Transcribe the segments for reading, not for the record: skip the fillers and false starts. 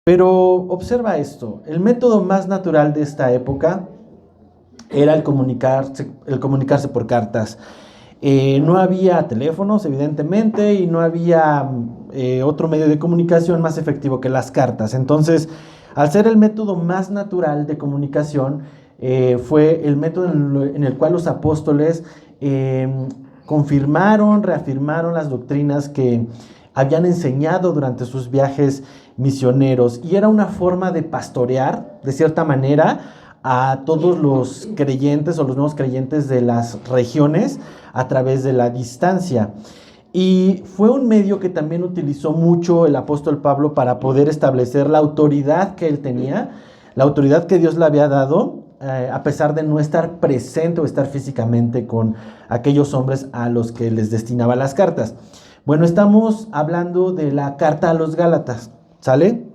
Pero observa esto, el método más natural de esta época era el comunicarse por cartas. No había teléfonos, evidentemente, y no había otro medio de comunicación más efectivo que las cartas. Entonces, al ser el método más natural de comunicación, fue el método en el cual los apóstoles confirmaron, reafirmaron las doctrinas que habían enseñado durante sus viajes misioneros, y era una forma de pastorear, de cierta manera, a todos los creyentes o los nuevos creyentes de las regiones a través de la distancia. Y fue un medio que también utilizó mucho el apóstol Pablo para poder establecer la autoridad que él tenía, la autoridad que Dios le había dado, a pesar de no estar presente o estar físicamente con aquellos hombres a los que les destinaba las cartas. Bueno, estamos hablando de la carta a los Gálatas, ¿sale?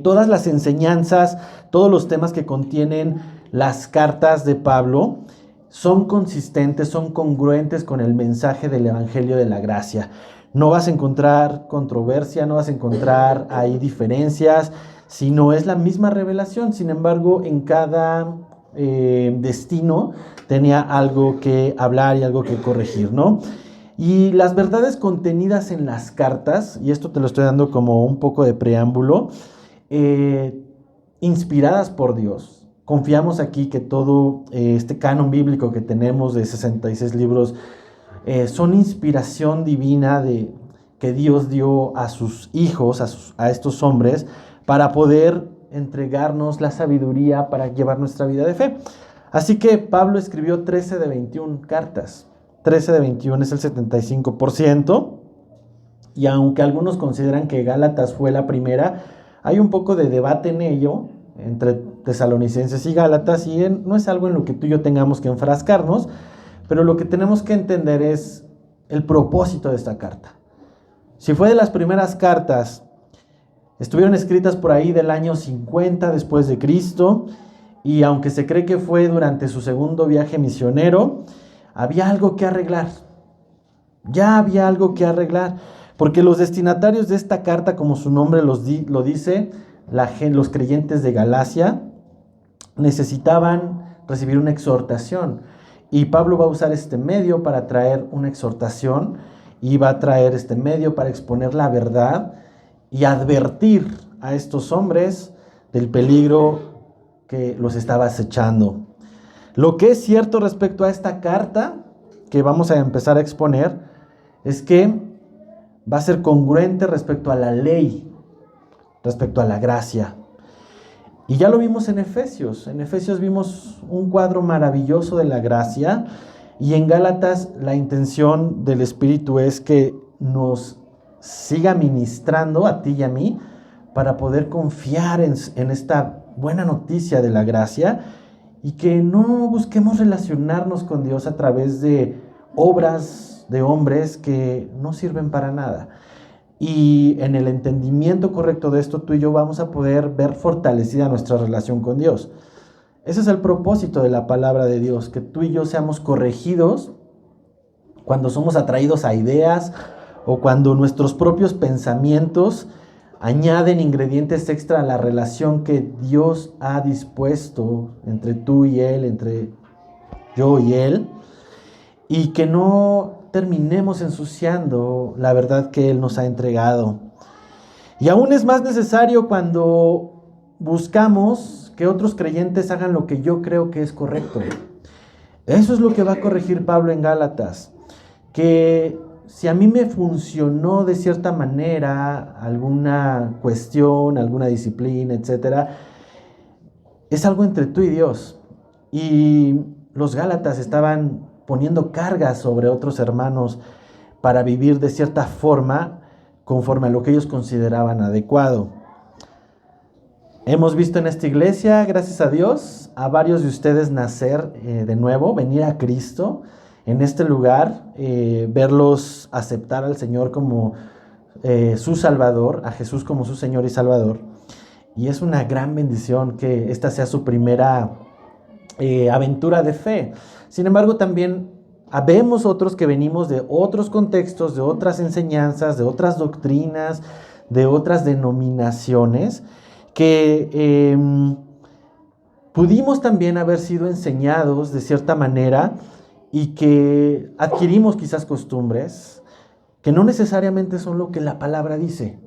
Todas las enseñanzas, todos los temas que contienen las cartas de Pablo son consistentes, son congruentes con el mensaje del Evangelio de la Gracia. No vas a encontrar controversia, no vas a encontrar ahí diferencias, sino es la misma revelación. Sin embargo, en cada destino tenía algo que hablar y algo que corregir, ¿no? Y las verdades contenidas en las cartas, y esto te lo estoy dando como un poco de preámbulo, inspiradas por Dios. Confiamos aquí que todo este canon bíblico que tenemos de 66 libros son inspiración divina que Dios dio a sus hijos, a estos hombres, para poder entregarnos la sabiduría para llevar nuestra vida de fe. Así que Pablo escribió 13 de 21 cartas. 13 de 21 es el 75%, y aunque algunos consideran que Gálatas fue la primera, hay un poco de debate en ello, entre Tesalonicenses y Gálatas, y no es algo en lo que tú y yo tengamos que enfrascarnos, pero lo que tenemos que entender es el propósito de esta carta. Si fue de las primeras cartas, estuvieron escritas por ahí del año 50 después de Cristo, y aunque se cree que fue durante su segundo viaje misionero, había algo que arreglar. Ya había algo que arreglar, porque los destinatarios de esta carta, como su nombre lo dice, los creyentes de Galacia, necesitaban recibir una exhortación. Y Pablo va a usar este medio para traer una exhortación, y va a traer este medio para exponer la verdad y advertir a estos hombres del peligro que los estaba acechando. Lo que es cierto respecto a esta carta que vamos a empezar a exponer es que va a ser congruente respecto a la ley, respecto a la gracia. Y ya lo vimos en Efesios. En Efesios vimos un cuadro maravilloso de la gracia, y en Gálatas la intención del Espíritu es que nos siga ministrando a ti y a mí para poder confiar en esta buena noticia de la gracia, y que no busquemos relacionarnos con Dios a través de obras de hombres que no sirven para nada. Y en el entendimiento correcto de esto, tú y yo vamos a poder ver fortalecida nuestra relación con Dios. Ese es el propósito de la palabra de Dios, que tú y yo seamos corregidos cuando somos atraídos a ideas o cuando nuestros propios pensamientos añaden ingredientes extra a la relación que Dios ha dispuesto entre tú y Él, entre yo y Él, y que no terminemos ensuciando la verdad que Él nos ha entregado. Y aún es más necesario cuando buscamos que otros creyentes hagan lo que yo creo que es correcto. Eso es lo que va a corregir Pablo en Gálatas, que si a mí me funcionó de cierta manera alguna cuestión, alguna disciplina, etcétera, es algo entre tú y Dios. Y los Gálatas estaban poniendo cargas sobre otros hermanos para vivir de cierta forma conforme a lo que ellos consideraban adecuado. Hemos visto en esta iglesia, gracias a Dios, a varios de ustedes nacer de nuevo, venir a Cristo en este lugar, verlos aceptar al Señor como su Salvador, a Jesús como su Señor y Salvador. Y es una gran bendición que esta sea su primera aventura de fe. Sin embargo, también habemos otros que venimos de otros contextos, de otras enseñanzas, de otras doctrinas, de otras denominaciones que pudimos también haber sido enseñados de cierta manera y que adquirimos quizás costumbres que no necesariamente son lo que la palabra dice.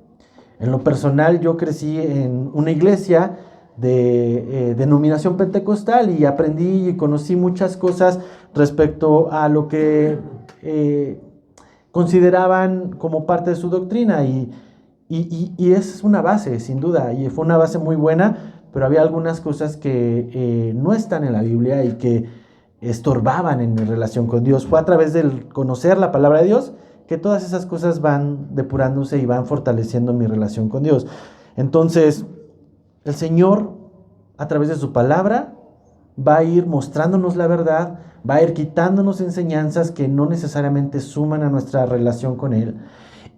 En lo personal, yo crecí en una iglesia de denominación pentecostal y aprendí y conocí muchas cosas respecto a lo que consideraban como parte de su doctrina y es una base, sin duda, y fue una base muy buena, pero había algunas cosas que no están en la Biblia y que estorbaban en mi relación con Dios. Fue a través del conocer la palabra de Dios que todas esas cosas van depurándose y van fortaleciendo mi relación con Dios. Entonces, el Señor, a través de su palabra, va a ir mostrándonos la verdad, va a ir quitándonos enseñanzas que no necesariamente suman a nuestra relación con Él.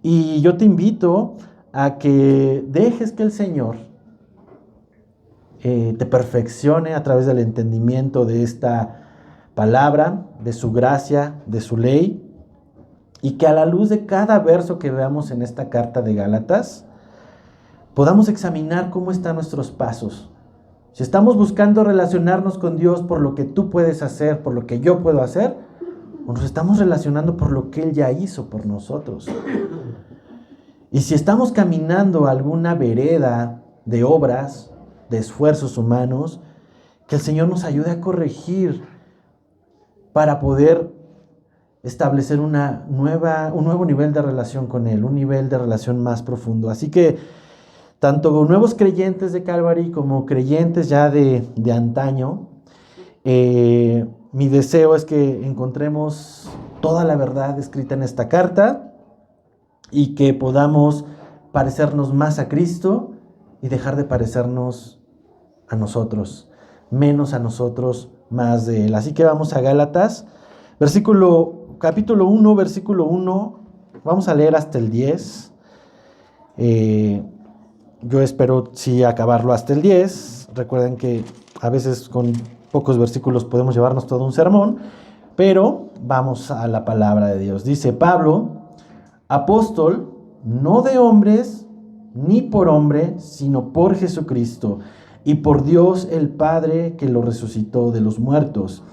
Y yo te invito a que dejes que el Señor te perfeccione a través del entendimiento de esta palabra, de su gracia, de su ley, y que a la luz de cada verso que veamos en esta carta de Gálatas, podamos examinar cómo están nuestros pasos. Si estamos buscando relacionarnos con Dios por lo que tú puedes hacer, por lo que yo puedo hacer, o nos estamos relacionando por lo que Él ya hizo por nosotros. Y si estamos caminando alguna vereda de obras, de esfuerzos humanos, que el Señor nos ayude a corregir para poder establecer un nuevo nivel de relación con Él, un nivel de relación más profundo. Así que tanto nuevos creyentes de Calvary como creyentes ya de antaño, mi deseo es que encontremos toda la verdad escrita en esta carta y que podamos parecernos más a Cristo y dejar de parecernos a nosotros, menos a nosotros, más de Él. Así que vamos a Gálatas, capítulo 1, versículo 1, vamos a leer hasta el 10. Yo espero sí acabarlo hasta el 10. Recuerden que a veces con pocos versículos podemos llevarnos todo un sermón, pero vamos a la palabra de Dios. Dice Pablo, apóstol, no de hombres ni por hombre, sino por Jesucristo y por Dios el Padre que lo resucitó de los muertos.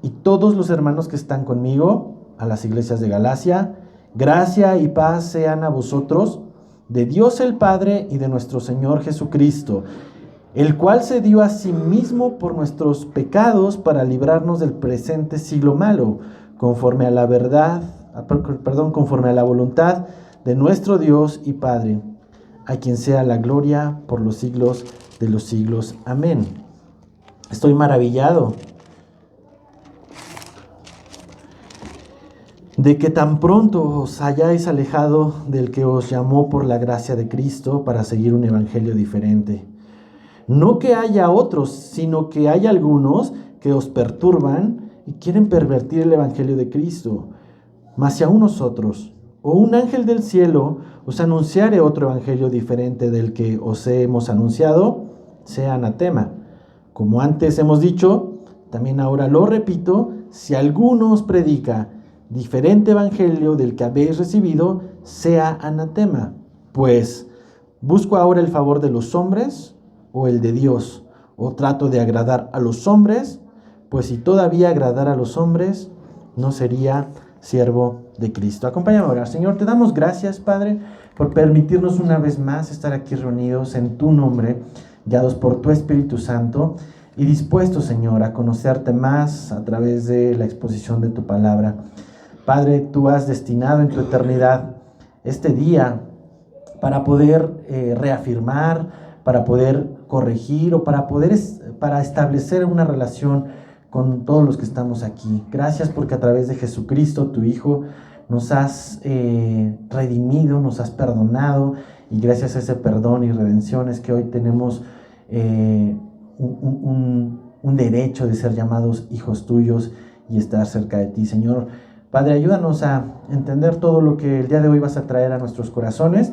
Y todos los hermanos que están conmigo, a las iglesias de Galacia, gracia y paz sean a vosotros, de Dios el Padre y de nuestro Señor Jesucristo, el cual se dio a sí mismo por nuestros pecados para librarnos del presente siglo malo, conforme a la voluntad de nuestro Dios y Padre, a quien sea la gloria por los siglos de los siglos. Amén. Estoy maravillado de que tan pronto os hayáis alejado del que os llamó por la gracia de Cristo para seguir un evangelio diferente. No que haya otros, sino que hay algunos que os perturban y quieren pervertir el evangelio de Cristo. Mas si aún nosotros, o un ángel del cielo, os anunciare otro evangelio diferente del que os hemos anunciado, sea anatema. Como antes hemos dicho, también ahora lo repito, si alguno os predica diferente evangelio del que habéis recibido, sea anatema. Pues, ¿busco ahora el favor de los hombres o el de Dios? ¿O trato de agradar a los hombres? Pues si todavía agradara a los hombres, no sería siervo de Cristo. Acompáñame a orar. Señor, te damos gracias, Padre, por permitirnos una vez más estar aquí reunidos en tu nombre, guiados por tu Espíritu Santo y dispuestos, Señor, a conocerte más a través de la exposición de tu palabra. Padre, tú has destinado en tu eternidad este día para poder reafirmar, para poder corregir o para establecer una relación con todos los que estamos aquí. Gracias porque a través de Jesucristo, tu Hijo, nos has redimido, nos has perdonado, y gracias a ese perdón y redención es que hoy tenemos un derecho de ser llamados hijos tuyos y estar cerca de ti, Señor. Padre, ayúdanos a entender todo lo que el día de hoy vas a traer a nuestros corazones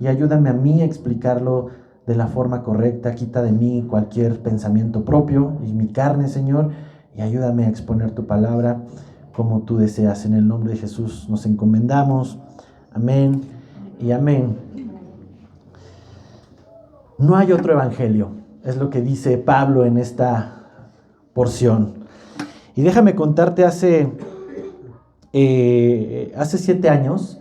y ayúdame a mí a explicarlo de la forma correcta. Quita de mí cualquier pensamiento propio y mi carne, Señor, y ayúdame a exponer tu palabra como tú deseas. En el nombre de Jesús nos encomendamos. Amén y amén. No hay otro evangelio, es lo que dice Pablo en esta porción. Y déjame contarte, hace 7 años,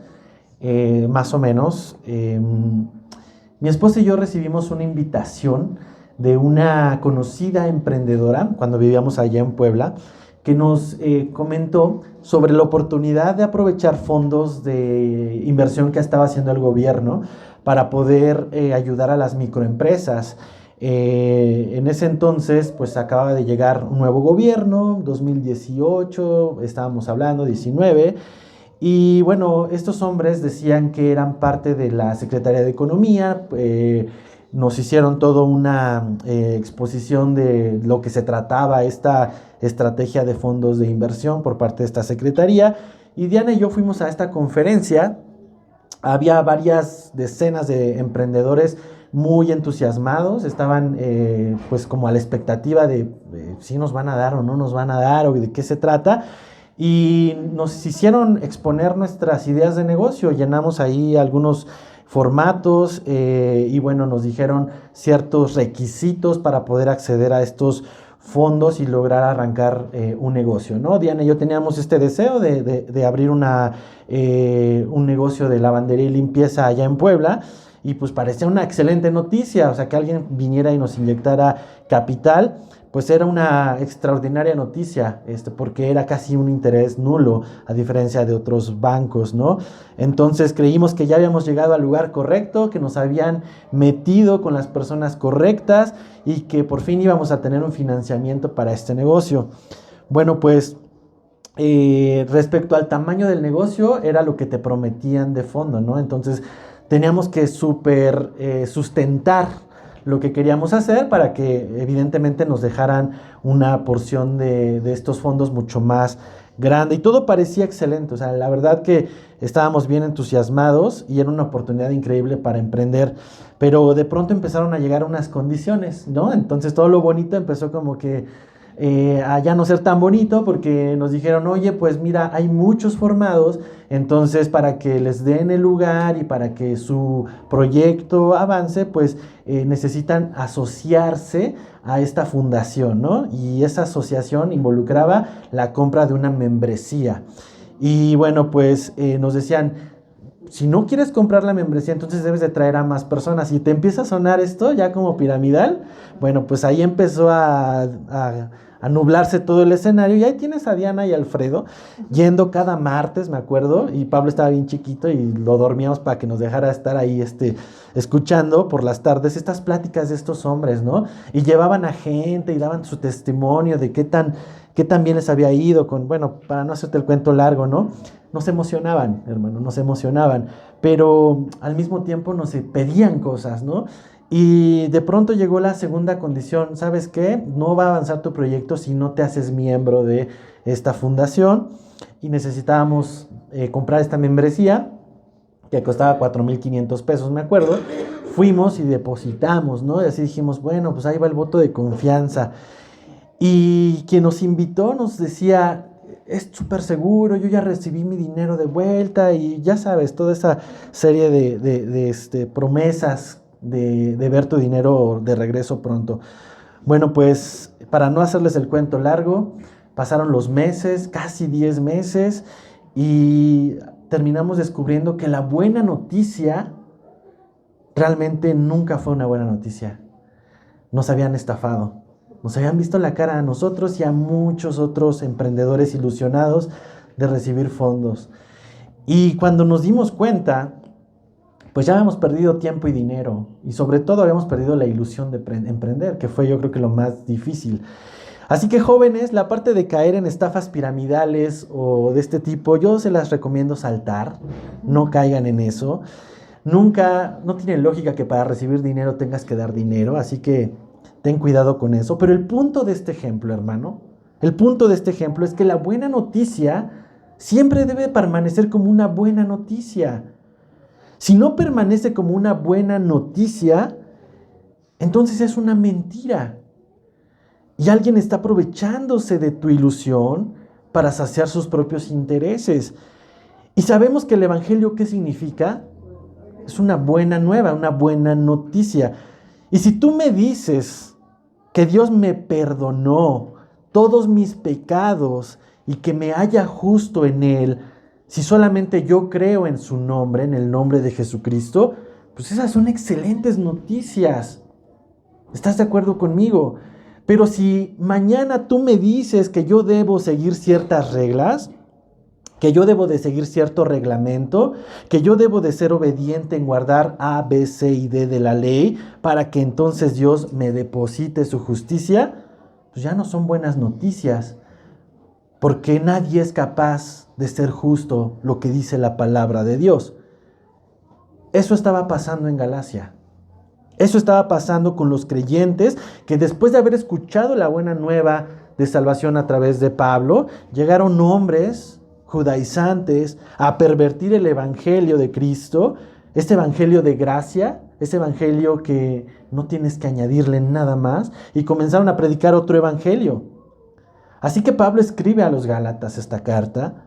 más o menos, mi esposa y yo recibimos una invitación de una conocida emprendedora cuando vivíamos allá en Puebla, que nos comentó sobre la oportunidad de aprovechar fondos de inversión que estaba haciendo el gobierno para poder ayudar a las microempresas. En ese entonces, pues acababa de llegar un nuevo gobierno, 2018, estábamos hablando, 19, y bueno, estos hombres decían que eran parte de la Secretaría de Economía. Nos hicieron toda una exposición de lo que se trataba esta estrategia de fondos de inversión por parte de esta secretaría. Y Diana y yo fuimos a esta conferencia. Había varias decenas de emprendedores muy entusiasmados, estaban pues como a la expectativa de si nos van a dar o no nos van a dar o de qué se trata. Y nos hicieron exponer nuestras ideas de negocio, llenamos ahí algunos formatos y bueno, nos dijeron ciertos requisitos para poder acceder a estos fondos y lograr arrancar un negocio, ¿no? Diana y yo teníamos este deseo de abrir un negocio de lavandería y limpieza allá en Puebla, y pues parecía una excelente noticia, o sea, que alguien viniera y nos inyectara capital, pues era una extraordinaria noticia, porque era casi un interés nulo, a diferencia de otros bancos, ¿no? Entonces creímos que ya habíamos llegado al lugar correcto, que nos habían metido con las personas correctas y que por fin íbamos a tener un financiamiento para este negocio. Bueno, pues respecto al tamaño del negocio, era lo que te prometían de fondo, ¿no? Entonces teníamos que sustentar lo que queríamos hacer para que evidentemente nos dejaran una porción de estos fondos mucho más grande, y todo parecía excelente. O sea, la verdad que estábamos bien entusiasmados y era una oportunidad increíble para emprender, pero de pronto empezaron a llegar unas condiciones, ¿no? Entonces todo lo bonito empezó como que a ya no ser tan bonito, porque nos dijeron, oye, pues mira, hay muchos formados, entonces para que les den el lugar y para que su proyecto avance, pues necesitan asociarse a esta fundación, ¿no? Y esa asociación involucraba la compra de una membresía. Y bueno, pues nos decían, si no quieres comprar la membresía, entonces debes de traer a más personas. Y te empieza a sonar esto ya como piramidal. Bueno, pues ahí empezó a nublarse todo el escenario. Y ahí tienes a Diana y Alfredo yendo cada martes, me acuerdo. Y Pablo estaba bien chiquito y lo dormíamos para que nos dejara estar ahí escuchando por las tardes estas pláticas de estos hombres, ¿no? Y llevaban a gente y daban su testimonio de qué tan bien les había ido bueno, para no hacerte el cuento largo, ¿no? Nos emocionaban, hermano, nos emocionaban, pero al mismo tiempo nos pedían cosas, ¿no? Y de pronto llegó la segunda condición: ¿sabes qué? No va a avanzar tu proyecto si no te haces miembro de esta fundación, y necesitábamos comprar esta membresía que costaba 4,500 pesos, me acuerdo. Fuimos y depositamos, ¿no? Y así dijimos, bueno, pues ahí va el voto de confianza. Y quien nos invitó nos decía, es súper seguro, yo ya recibí mi dinero de vuelta, y ya sabes, toda esa serie de promesas de ver tu dinero de regreso pronto. Bueno, pues para no hacerles el cuento largo, pasaron los meses, casi 10 meses, y terminamos descubriendo que la buena noticia realmente nunca fue una buena noticia. Nos habían estafado. Nos habían visto la cara a nosotros y a muchos otros emprendedores ilusionados de recibir fondos. Y cuando nos dimos cuenta, pues ya habíamos perdido tiempo y dinero. Y sobre todo habíamos perdido la ilusión de emprender, que fue, yo creo, que lo más difícil. Así que, jóvenes, la parte de caer en estafas piramidales o de este tipo, yo se las recomiendo saltar. No caigan en eso. Nunca, no tiene lógica que para recibir dinero tengas que dar dinero, así que ten cuidado con eso. Pero el punto de este ejemplo, hermano, el punto de este ejemplo es que la buena noticia siempre debe permanecer como una buena noticia. Si no permanece como una buena noticia, entonces es una mentira. Y alguien está aprovechándose de tu ilusión para saciar sus propios intereses. Y sabemos que el evangelio, ¿qué significa? Es una buena nueva, una buena noticia. Y si tú me dices que Dios me perdonó todos mis pecados y que me haya justo en Él, si solamente yo creo en su nombre, en el nombre de Jesucristo, pues esas son excelentes noticias. ¿Estás de acuerdo conmigo? Pero si mañana tú me dices que yo debo seguir ciertas reglas, que yo debo de seguir cierto reglamento, que yo debo de ser obediente en guardar A, B, C y D de la ley, para que entonces Dios me deposite su justicia, pues ya no son buenas noticias, porque nadie es capaz de ser justo lo que dice la palabra de Dios. Eso estaba pasando en Galacia. Eso estaba pasando con los creyentes que después de haber escuchado la buena nueva de salvación a través de Pablo, llegaron hombres judaizantes a pervertir el evangelio de Cristo, este evangelio de gracia, ese evangelio que no tienes que añadirle nada más, y comenzaron a predicar otro evangelio. Así que Pablo escribe a los Gálatas esta carta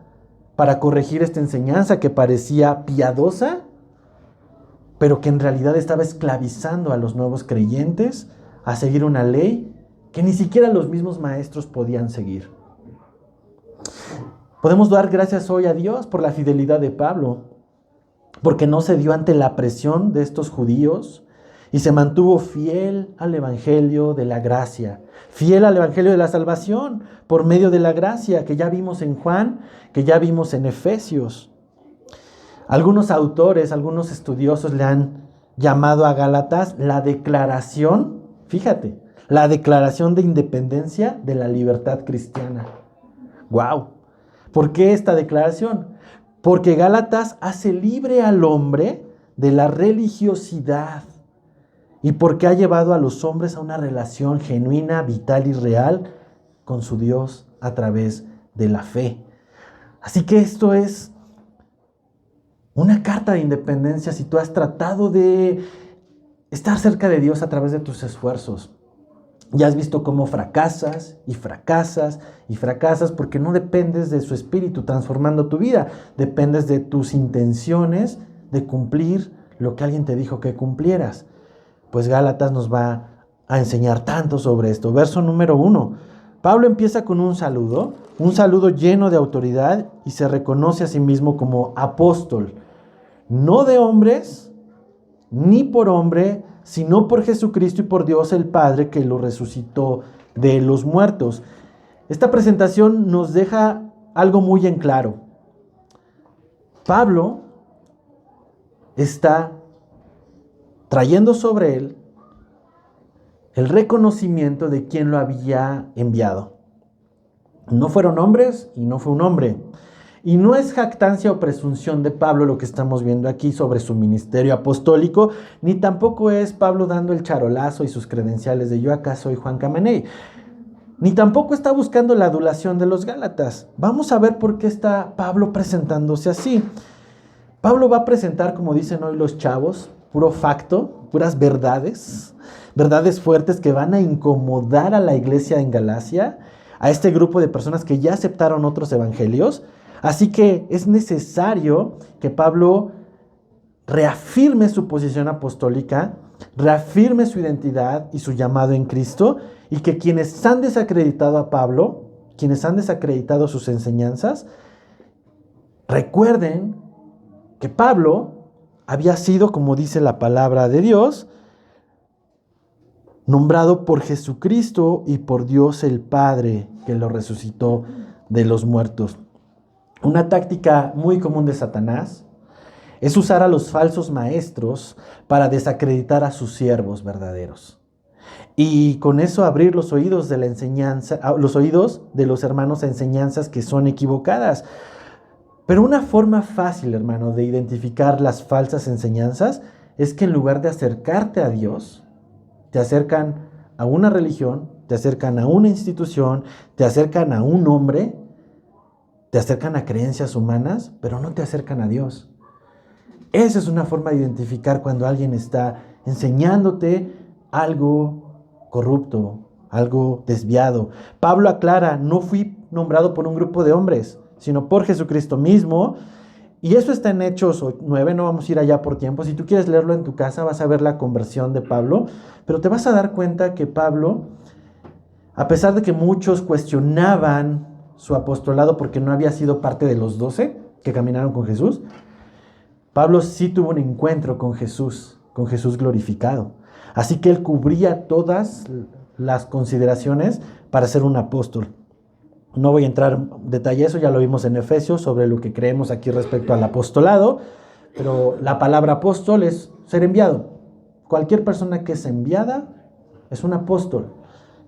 para corregir esta enseñanza que parecía piadosa, pero que en realidad estaba esclavizando a los nuevos creyentes a seguir una ley que ni siquiera los mismos maestros podían seguir. Podemos dar gracias hoy a Dios por la fidelidad de Pablo, porque no cedió ante la presión de estos judíos y se mantuvo fiel al evangelio de la gracia, fiel al evangelio de la salvación por medio de la gracia que ya vimos en Juan, que ya vimos en Efesios. Algunos autores, algunos estudiosos le han llamado a Gálatas la declaración, fíjate, la declaración de independencia de la libertad cristiana. ¡Wow! ¿Por qué esta declaración? Porque Gálatas hace libre al hombre de la religiosidad y porque ha llevado a los hombres a una relación genuina, vital y real con su Dios a través de la fe. Así que esto es una carta de independencia si tú has tratado de estar cerca de Dios a través de tus esfuerzos. Ya has visto cómo fracasas y fracasas y fracasas porque no dependes de su espíritu transformando tu vida. Dependes de tus intenciones de cumplir lo que alguien te dijo que cumplieras. Pues Gálatas nos va a enseñar tanto sobre esto. Verso número 1. Pablo empieza con un saludo lleno de autoridad y se reconoce a sí mismo como apóstol. No de hombres, ni por hombre, sino por Jesucristo y por Dios el Padre que lo resucitó de los muertos. Esta presentación nos deja algo muy en claro. Pablo está trayendo sobre él el reconocimiento de quien lo había enviado. No fueron hombres y no fue un hombre. Y no es jactancia o presunción de Pablo lo que estamos viendo aquí sobre su ministerio apostólico, ni tampoco es Pablo dando el charolazo y sus credenciales de yo acá soy Juan Camaney. Ni tampoco está buscando la adulación de los Gálatas. Vamos a ver por qué está Pablo presentándose así. Pablo va a presentar, como dicen hoy los chavos, puro facto, puras verdades, verdades fuertes que van a incomodar a la iglesia en Galacia, a este grupo de personas que ya aceptaron otros evangelios. Así que es necesario que Pablo reafirme su posición apostólica, reafirme su identidad y su llamado en Cristo, y que quienes han desacreditado a Pablo, quienes han desacreditado sus enseñanzas, recuerden que Pablo había sido, como dice la palabra de Dios, nombrado por Jesucristo y por Dios el Padre que lo resucitó de los muertos. Una táctica muy común de Satanás es usar a los falsos maestros para desacreditar a sus siervos verdaderos. Y con eso abrir los oídos de la enseñanza, los oídos de los hermanos a enseñanzas que son equivocadas. Pero una forma fácil, hermano, de identificar las falsas enseñanzas es que en lugar de acercarte a Dios, te acercan a una religión, te acercan a una institución, te acercan a un hombre, te acercan a creencias humanas, pero no te acercan a Dios. Esa es una forma de identificar cuando alguien está enseñándote algo corrupto, algo desviado. Pablo aclara, no fui nombrado por un grupo de hombres, sino por Jesucristo mismo Y eso está en Hechos 9, no vamos a ir allá por tiempo. Si tú quieres leerlo en tu casa, vas a ver la conversión de Pablo, pero te vas a dar cuenta que Pablo, a pesar de que muchos cuestionaban su apostolado porque no había sido parte de los 12 que caminaron con Jesús, Pablo sí tuvo un encuentro con Jesús glorificado. Así que él cubría todas las consideraciones para ser un apóstol. No voy a entrar en detalle, eso ya lo vimos en Efesios, sobre lo que creemos aquí respecto al apostolado, pero la palabra apóstol es ser enviado. Cualquier persona que es enviada es un apóstol.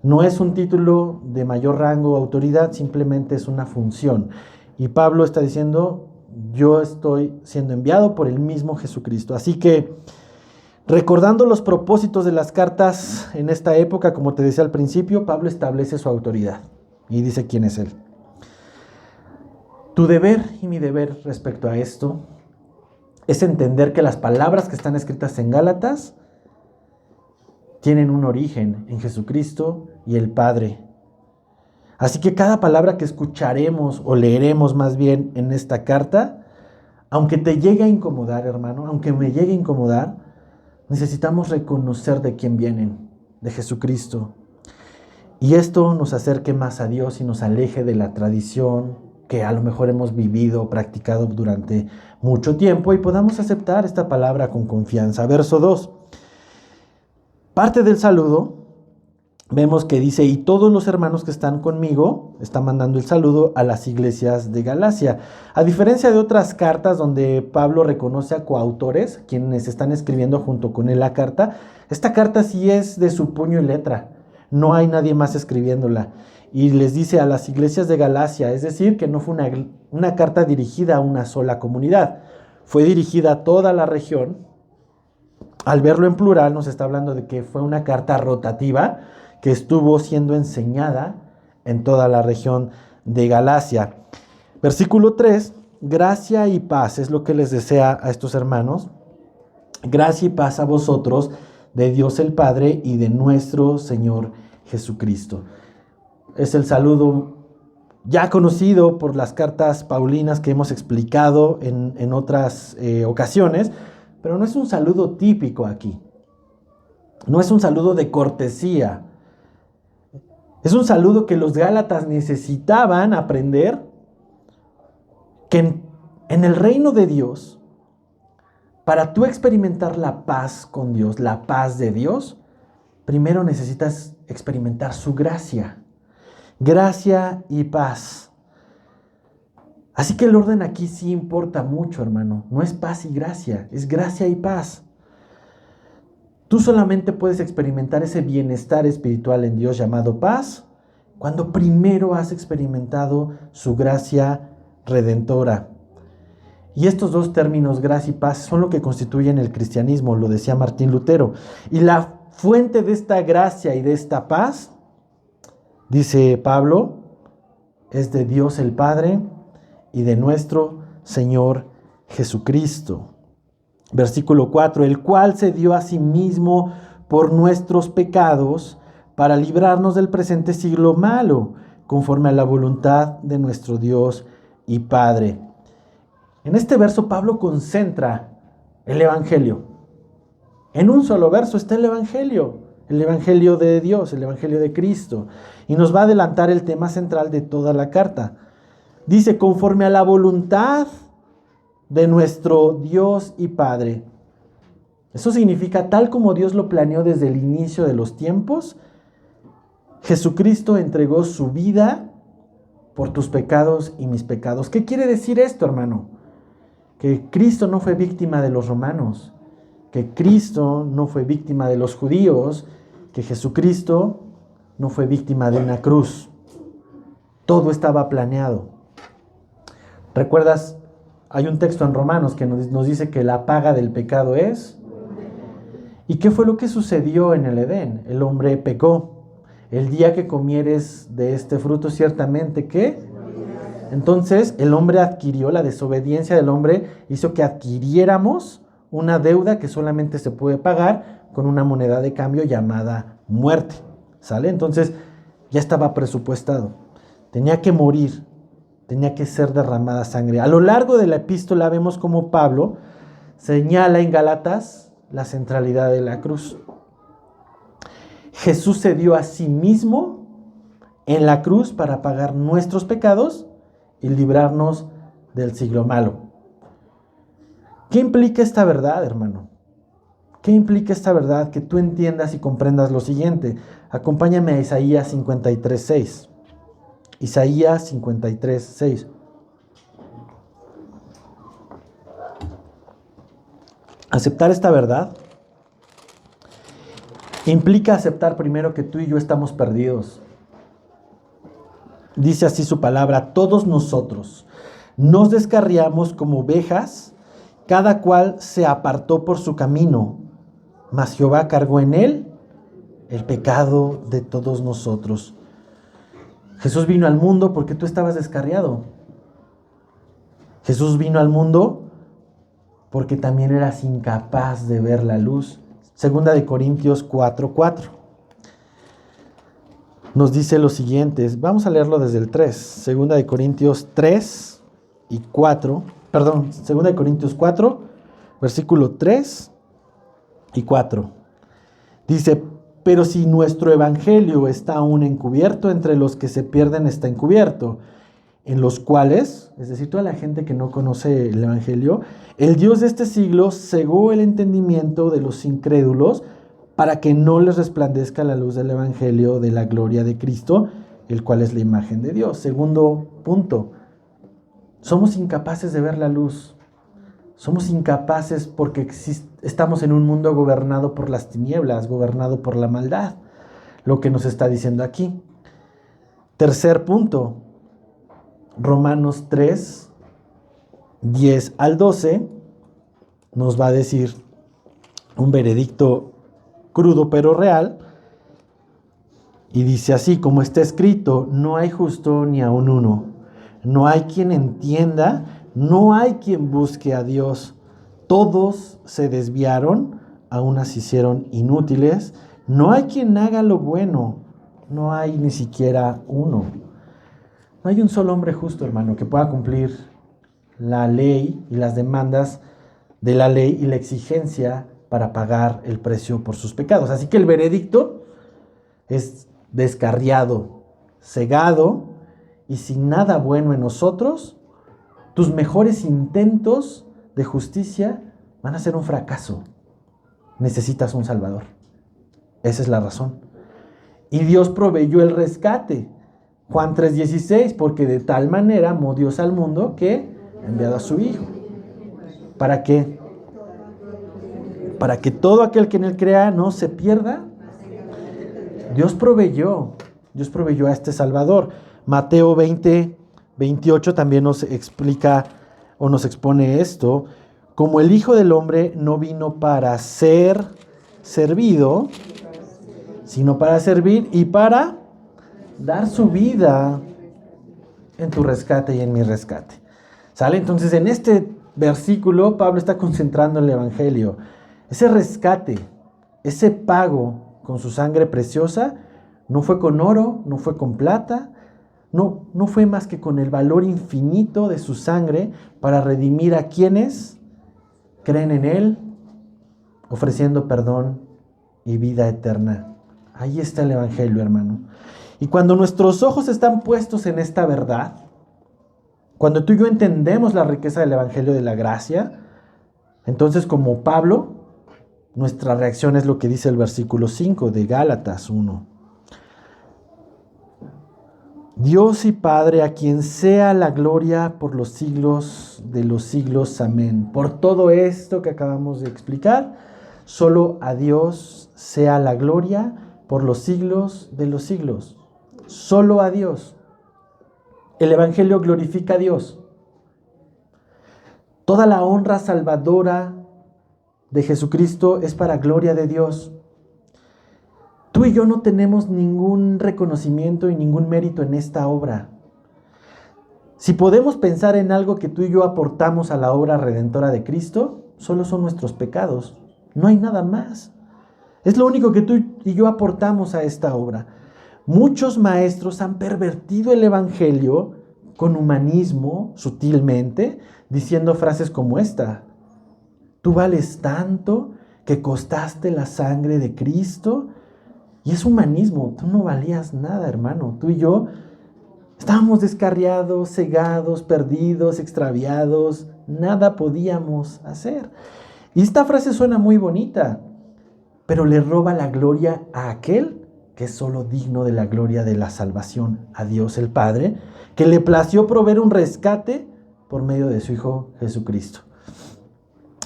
No es un título de mayor rango o autoridad, simplemente es una función. Y Pablo está diciendo, yo estoy siendo enviado por el mismo Jesucristo. Así que, recordando los propósitos de las cartas en esta época, como te decía al principio, Pablo establece su autoridad y dice quién es él. Tu deber y mi deber respecto a esto es entender que las palabras que están escritas en Gálatas tienen un origen en Jesucristo y el Padre. Así que cada palabra que escucharemos o leeremos más bien en esta carta, aunque te llegue a incomodar, hermano, aunque me llegue a incomodar, necesitamos reconocer de quién vienen, de Jesucristo. Y esto nos acerque más a Dios y nos aleje de la tradición que a lo mejor hemos vivido, practicado durante mucho tiempo y podamos aceptar esta palabra con confianza. Verso 2. Parte del saludo, vemos que dice, y todos los hermanos que están conmigo, está mandando el saludo a las iglesias de Galacia. A diferencia de otras cartas donde Pablo reconoce a coautores, quienes están escribiendo junto con él la carta, esta carta sí es de su puño y letra. No hay nadie más escribiéndola. Y les dice a las iglesias de Galacia, es decir, que no fue una carta dirigida a una sola comunidad. Fue dirigida a toda la región. Al verlo en plural nos está hablando de que fue una carta rotativa que estuvo siendo enseñada en toda la región de Galacia. Versículo 3, gracia y paz es lo que les desea a estos hermanos. Gracia y paz a vosotros, de Dios el Padre y de nuestro Señor Jesucristo. Es el saludo ya conocido por las cartas paulinas que hemos explicado en otras ocasiones, pero no es un saludo típico aquí. No es un saludo de cortesía. Es un saludo que los gálatas necesitaban aprender, que en el reino de Dios, para tú experimentar la paz con Dios, la paz de Dios, primero necesitas experimentar su gracia. Gracia y paz. Así que el orden aquí sí importa mucho, hermano. No es paz y gracia, es gracia y paz. Tú solamente puedes experimentar ese bienestar espiritual en Dios llamado paz cuando primero has experimentado su gracia redentora. Y estos dos términos, gracia y paz, son lo que constituyen el cristianismo, lo decía Martín Lutero. Y la fuente de esta gracia y de esta paz, dice Pablo, es de Dios el Padre y de nuestro Señor Jesucristo. Versículo 4, el cual se dio a sí mismo por nuestros pecados para librarnos del presente siglo malo, conforme a la voluntad de nuestro Dios y Padre. En este verso Pablo concentra el Evangelio. En un solo verso está el Evangelio de Dios, el Evangelio de Cristo. Y nos va a adelantar el tema central de toda la carta. Dice, conforme a la voluntad de nuestro Dios y Padre. Eso significa, tal como Dios lo planeó desde el inicio de los tiempos, Jesucristo entregó su vida por tus pecados y mis pecados. ¿Qué quiere decir esto, hermano? Que Cristo no fue víctima de los romanos, que Cristo no fue víctima de los judíos, que Jesucristo no fue víctima de una cruz. Todo estaba planeado. ¿Recuerdas? Hay un texto en Romanos que nos dice que la paga del pecado es. ¿Y qué fue lo que sucedió en el Edén? El hombre pecó. El día que comieres de este fruto, ciertamente, ¿qué? Entonces el hombre adquirió, la desobediencia del hombre hizo que adquiriéramos una deuda que solamente se puede pagar con una moneda de cambio llamada muerte. ¿Sale? Entonces ya estaba presupuestado. Tenía que morir tenía que ser derramada sangre. A lo largo de la epístola vemos cómo Pablo señala en Gálatas la centralidad de la cruz. Jesús se dio a sí mismo en la cruz para pagar nuestros pecados y librarnos del siglo malo. ¿Qué implica esta verdad, hermano? ¿Qué implica esta verdad? Que tú entiendas y comprendas lo siguiente. Acompáñame a Isaías 53:6. Isaías 53:6. Aceptar esta verdad implica aceptar primero que tú y yo estamos perdidos. Dice así su palabra: todos nosotros nos descarriamos como ovejas, cada cual se apartó por su camino, mas Jehová cargó en él el pecado de todos nosotros. Jesús vino al mundo porque tú estabas descarriado. Jesús vino al mundo porque también eras incapaz de ver la luz. Segunda de Corintios 4:4. Nos dice lo siguiente, vamos a leerlo desde el 3. Segunda de Corintios 3 y 4. Perdón, Segunda de Corintios 4, versículo 3 y 4. Dice: pero si nuestro evangelio está aún encubierto, entre los que se pierden está encubierto, en los cuales, es decir, toda la gente que no conoce el evangelio, el Dios de este siglo cegó el entendimiento de los incrédulos para que no les resplandezca la luz del evangelio de la gloria de Cristo, el cual es la imagen de Dios. Segundo punto, somos incapaces de ver la luz. Somos incapaces porque estamos en un mundo gobernado por las tinieblas, gobernado por la maldad. Lo que nos está diciendo aquí. Tercer punto, Romanos 3, 10 al 12, nos va a decir un veredicto crudo pero real. Y dice así: como está escrito, no hay justo ni aun uno. No hay quien entienda, no hay quien busque a Dios. Todos se desviaron, a unas se hicieron inútiles. No hay quien haga lo bueno, no hay ni siquiera uno. No hay un solo hombre justo, hermano, que pueda cumplir la ley y las demandas de la ley y la exigencia para pagar el precio por sus pecados. Así que el veredicto es descarriado, cegado y sin nada bueno en nosotros. Tus mejores intentos de justicia van a ser un fracaso. Necesitas un Salvador. Esa es la razón. Y Dios proveyó el rescate. Juan 3:16, porque de tal manera amó Dios al mundo que ha enviado a su Hijo. ¿Para qué? Para que todo aquel que en él crea no se pierda. Dios proveyó a este Salvador. Mateo 20:28 también nos explica o nos expone esto: como el Hijo del Hombre no vino para ser servido, sino para servir y para dar su vida en tu rescate y en mi rescate. ¿Sale? Entonces, en este versículo, Pablo está concentrando en el evangelio. Ese rescate, ese pago con su sangre preciosa, no fue con oro, no fue con plata, no fue más que con el valor infinito de su sangre para redimir a quienes creen en él, ofreciendo perdón y vida eterna. Ahí está el evangelio, hermano. Y cuando nuestros ojos están puestos en esta verdad, cuando tú y yo entendemos la riqueza del evangelio de la gracia, entonces, como Pablo, nuestra reacción es lo que dice el versículo 5 de Gálatas 1. Dios y Padre, a quien sea la gloria por los siglos de los siglos. Amén. Por todo esto que acabamos de explicar, solo a Dios sea la gloria por los siglos de los siglos. Solo a Dios. El evangelio glorifica a Dios. Toda la honra salvadora de Jesucristo es para gloria de Dios. Tú y yo no tenemos ningún reconocimiento y ningún mérito en esta obra. Si podemos pensar en algo que tú y yo aportamos a la obra redentora de Cristo, solo son nuestros pecados. No hay nada más. Es lo único que tú y yo aportamos a esta obra. Muchos maestros han pervertido el evangelio con humanismo, sutilmente, diciendo frases como esta: tú vales tanto que costaste la sangre de Cristo. Y es humanismo, tú no valías nada, hermano. Tú y yo estábamos descarriados, cegados, perdidos, extraviados, nada podíamos hacer. Y esta frase suena muy bonita, pero le roba la gloria a aquel que es solo digno de la gloria de la salvación, a Dios el Padre, que le plació proveer un rescate por medio de su Hijo Jesucristo.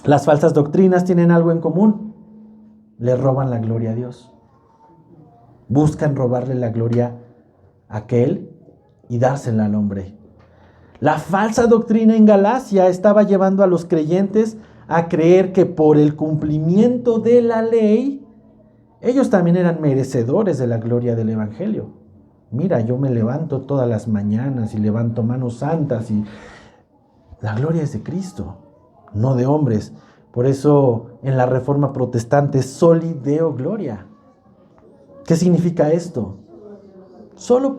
Las falsas doctrinas tienen algo en común: le roban la gloria a Dios. Buscan robarle la gloria a aquel y dársela al hombre. La falsa doctrina en Galacia estaba llevando a los creyentes a creer que por el cumplimiento de la ley, ellos también eran merecedores de la gloria del Evangelio. Mira, yo me levanto todas las mañanas y levanto manos santas y la gloria es de Cristo, no de hombres. Por eso en la Reforma Protestante, soli Deo gloria. ¿Qué significa esto? Solo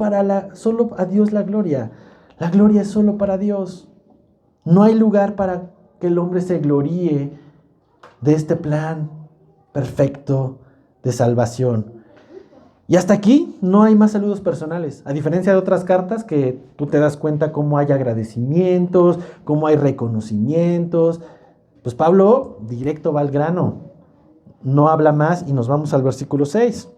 a Dios la gloria. La gloria es solo para Dios. No hay lugar para que el hombre se gloríe de este plan perfecto de salvación. Y hasta aquí no hay más saludos personales. A diferencia de otras cartas que tú te das cuenta cómo hay agradecimientos, cómo hay reconocimientos. Pues Pablo directo va al grano. No habla más y nos vamos al versículo 6.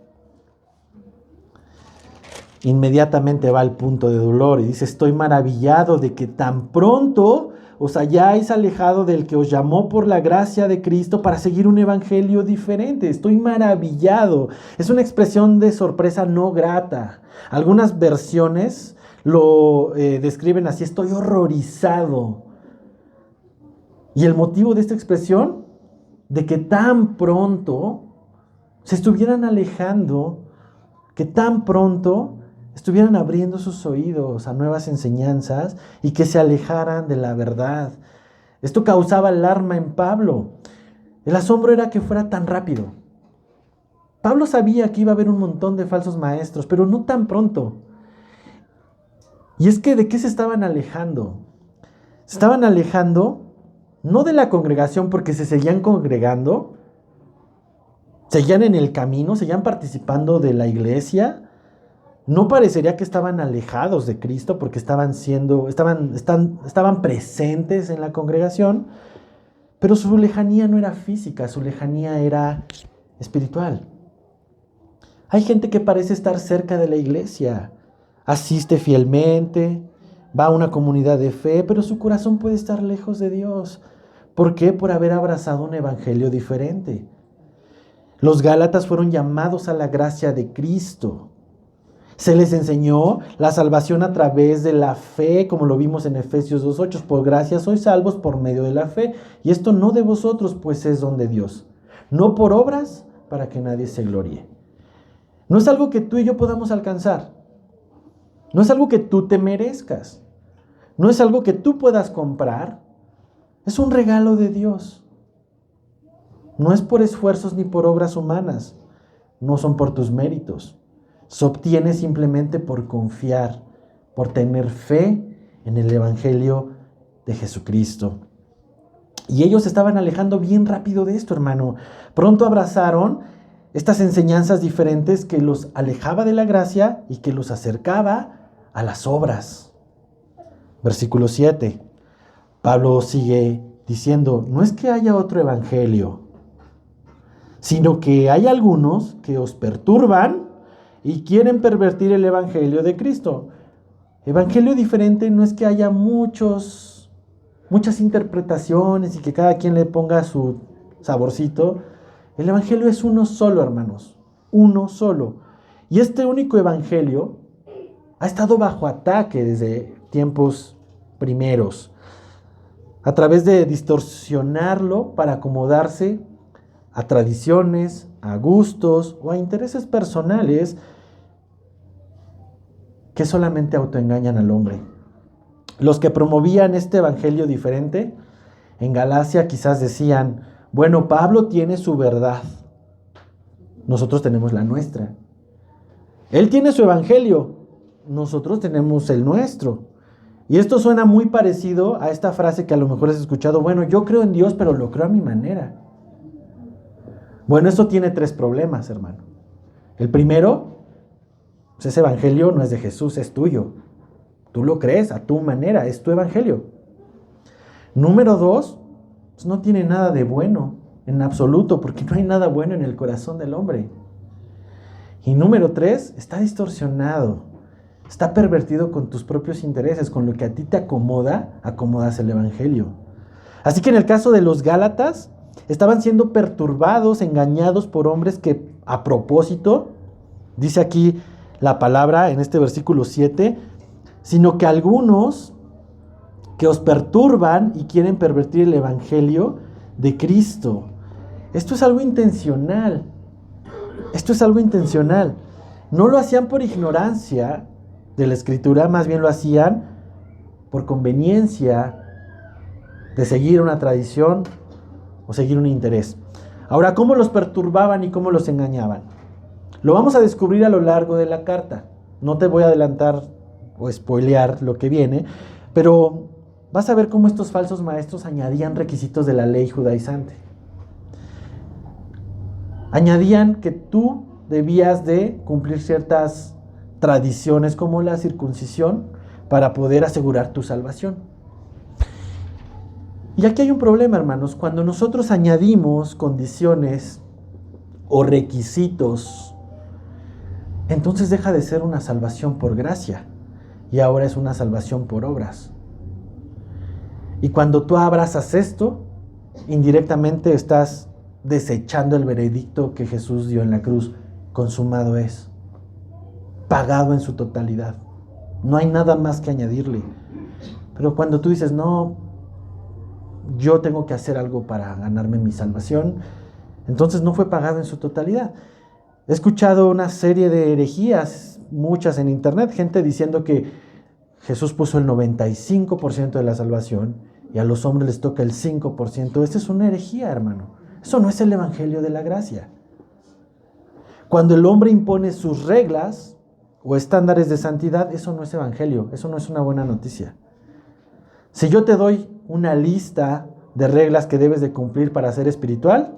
Inmediatamente va al punto de dolor y dice: estoy maravillado de que tan pronto os hayáis alejado del que os llamó por la gracia de Cristo para seguir un evangelio diferente. Estoy maravillado. Es una expresión de sorpresa no grata. Algunas versiones lo describen así: estoy horrorizado. Y el motivo de esta expresión, de que tan pronto se estuvieran alejando, que tan pronto estuvieran abriendo sus oídos a nuevas enseñanzas y que se alejaran de la verdad. Esto causaba alarma en Pablo. El asombro era que fuera tan rápido. Pablo sabía que iba a haber un montón de falsos maestros, pero no tan pronto. Y es que, ¿de qué se estaban alejando? Se estaban alejando no de la congregación, porque se seguían congregando, seguían en el camino, seguían participando de la iglesia. No parecería que estaban alejados de Cristo porque estaban presentes en la congregación, pero su lejanía no era física, su lejanía era espiritual. Hay gente que parece estar cerca de la iglesia, asiste fielmente, va a una comunidad de fe, pero su corazón puede estar lejos de Dios. ¿Por qué? Por haber abrazado un evangelio diferente. Los gálatas fueron llamados a la gracia de Cristo. Se les enseñó la salvación a través de la fe, como lo vimos en Efesios 2:8. Por gracia sois salvos por medio de la fe. Y esto no de vosotros, pues es don de Dios. No por obras, para que nadie se gloríe. No es algo que tú y yo podamos alcanzar. No es algo que tú te merezcas. No es algo que tú puedas comprar. Es un regalo de Dios. No es por esfuerzos ni por obras humanas. No son por tus méritos. Se obtiene simplemente por confiar, por tener fe en el evangelio de Jesucristo. Y ellos se estaban alejando bien rápido de esto, hermano. Pronto abrazaron estas enseñanzas diferentes que los alejaba de la gracia y que los acercaba a las obras. Versículo 7. Pablo sigue diciendo: no es que haya otro evangelio, sino que hay algunos que os perturban y quieren pervertir el evangelio de Cristo. Evangelio diferente no es que haya muchas interpretaciones y que cada quien le ponga su saborcito. El evangelio es uno solo, hermanos. Uno solo. Y este único evangelio ha estado bajo ataque desde tiempos primeros, a través de distorsionarlo para acomodarse a tradiciones, a gustos o a intereses personales que solamente autoengañan al hombre. Los que promovían este evangelio diferente en Galacia quizás decían: bueno, Pablo tiene su verdad, nosotros tenemos la nuestra. Él tiene su evangelio, nosotros tenemos el nuestro. Y esto suena muy parecido a esta frase que a lo mejor has escuchado, bueno, yo creo en Dios, pero lo creo a mi manera. Bueno, esto tiene 3 problemas, hermano. El primero, pues ese evangelio no es de Jesús, es tuyo. Tú lo crees a tu manera, es tu evangelio. Número 2, pues no tiene nada de bueno en absoluto, porque no hay nada bueno en el corazón del hombre. Y número 3, está distorsionado, está pervertido con tus propios intereses, con lo que a ti te acomoda, acomodas el evangelio. Así que en el caso de los Gálatas, estaban siendo perturbados, engañados por hombres que a propósito, dice aquí la palabra en este versículo 7, sino que algunos que os perturban y quieren pervertir el evangelio de Cristo. Esto es algo intencional. Esto es algo intencional. No lo hacían por ignorancia de la Escritura, más bien lo hacían por conveniencia de seguir una tradición o seguir un interés. Ahora, ¿cómo los perturbaban y cómo los engañaban? Lo vamos a descubrir a lo largo de la carta. No te voy a adelantar o spoilear lo que viene, pero vas a ver cómo estos falsos maestros añadían requisitos de la ley judaizante. Añadían que tú debías de cumplir ciertas tradiciones como la circuncisión para poder asegurar tu salvación. Y aquí hay un problema, hermanos. Cuando nosotros añadimos condiciones o requisitos, entonces deja de ser una salvación por gracia y ahora es una salvación por obras. Y cuando tú abrazas esto, indirectamente estás desechando el veredicto que Jesús dio en la cruz. Consumado es, pagado en su totalidad. No hay nada más que añadirle. Pero cuando tú dices, no, yo tengo que hacer algo para ganarme mi salvación, entonces no fue pagado en su totalidad. He escuchado una serie de herejías, muchas en internet, gente diciendo que Jesús puso el 95% de la salvación y a los hombres les toca el 5%. Esta es una herejía, hermano. Eso no es el evangelio de la gracia. Cuando el hombre impone sus reglas o estándares de santidad, eso no es evangelio, eso no es una buena noticia. Si yo te doy una lista de reglas que debes de cumplir para ser espiritual,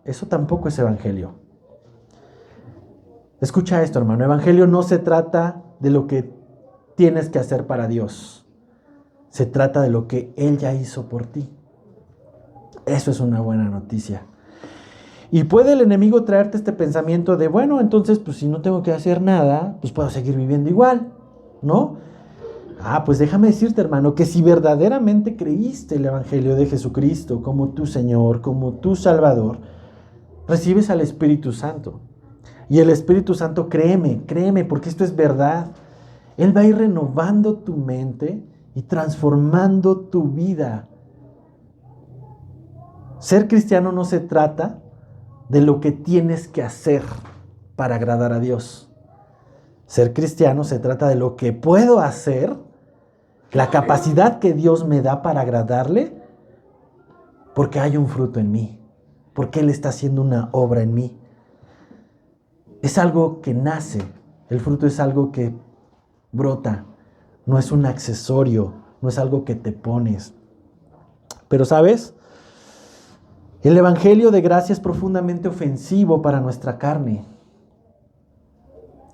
eso tampoco es evangelio. Escucha esto, hermano. Evangelio no se trata de lo que tienes que hacer para Dios. Se trata de lo que Él ya hizo por ti. Eso es una buena noticia. Y puede el enemigo traerte este pensamiento de, bueno, entonces, pues si no tengo que hacer nada, pues puedo seguir viviendo igual, ¿no? Pues déjame decirte, hermano, que si verdaderamente creíste el evangelio de Jesucristo como tu Señor, como tu Salvador, recibes al Espíritu Santo. Y el Espíritu Santo, créeme, porque esto es verdad. Él va a ir renovando tu mente y transformando tu vida. Ser cristiano no se trata de lo que tienes que hacer para agradar a Dios. Ser cristiano se trata de lo que puedo hacer, la capacidad que Dios me da para agradarle, porque hay un fruto en mí, porque Él está haciendo una obra en mí. Es algo que nace, el fruto es algo que brota, no es un accesorio, no es algo que te pones. Pero ¿sabes? El evangelio de gracia es profundamente ofensivo para nuestra carne.